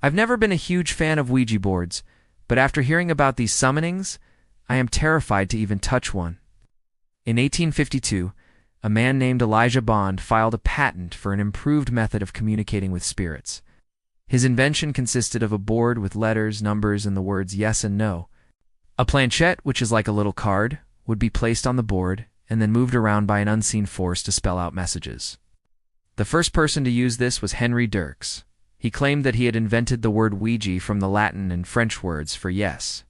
I've never been a huge fan of Ouija boards, but after hearing about these summonings, I am terrified to even touch one. In 1852, a man named Elijah Bond filed a patent for an improved method of communicating with spirits. His invention consisted of a board with letters, numbers, and the words yes and no. A planchette, which is like a little card, would be placed on the board and then moved around by an unseen force to spell out messages. The first person to use this was Henry Dirks. He claimed that he had invented the word Ouija from the Latin and French words for yes.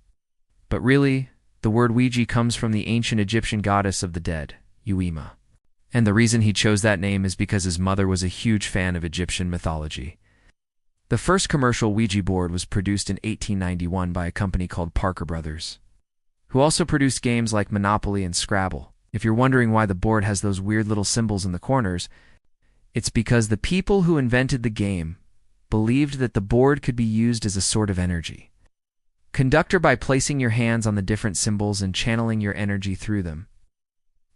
But really, the word Ouija comes from the ancient Egyptian goddess of the dead, Uima. And the reason he chose that name is because his mother was a huge fan of Egyptian mythology. The first commercial Ouija board was produced in 1891 by a company called Parker Brothers, who also produced games like Monopoly and Scrabble. If you're wondering why the board has those weird little symbols in the corners, it's because the people who invented the game believed that the board could be used as a sort of energy conductor by placing your hands on the different symbols and channeling your energy through them.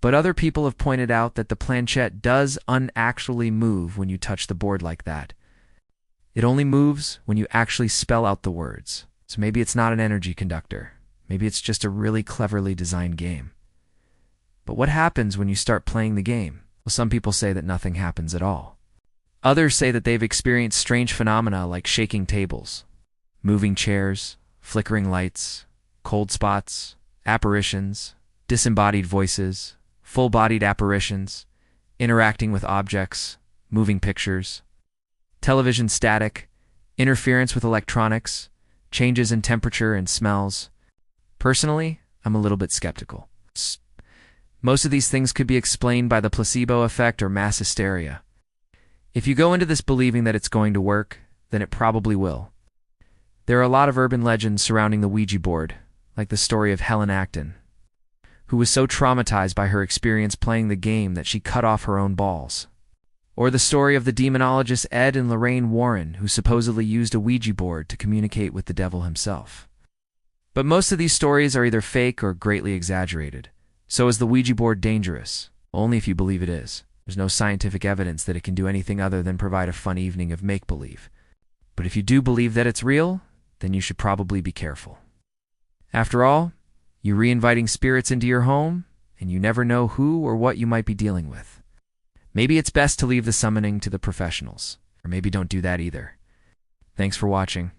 But other people have pointed out that the planchette does unactually move when you touch the board like that. It only moves when you actually spell out the words. So maybe it's not an energy conductor. Maybe it's just a really cleverly designed game. But what happens when you start playing the game? Well, some people say that nothing happens at all. Others say that they've experienced strange phenomena like shaking tables, moving chairs, flickering lights, cold spots, apparitions, disembodied voices, full-bodied apparitions, interacting with objects, moving pictures, television static, interference with electronics, changes in temperature and smells. Personally, I'm a little bit skeptical. Most of these things could be explained by the placebo effect or mass hysteria. If you go into this believing that it's going to work, then it probably will. There are a lot of urban legends surrounding the Ouija board, like the story of Helen Acton, who was so traumatized by her experience playing the game that she cut off her own balls. Or the story of the demonologists Ed and Lorraine Warren, who supposedly used a Ouija board to communicate with the devil himself. But most of these stories are either fake or greatly exaggerated. So is the Ouija board dangerous? Only if you believe it is. There's no scientific evidence that it can do anything other than provide a fun evening of make-believe. But if you do believe that it's real, then you should probably be careful. After all, you're re-inviting spirits into your home, and you never know who or what you might be dealing with. Maybe it's best to leave the summoning to the professionals, or maybe don't do that either. Thanks for watching.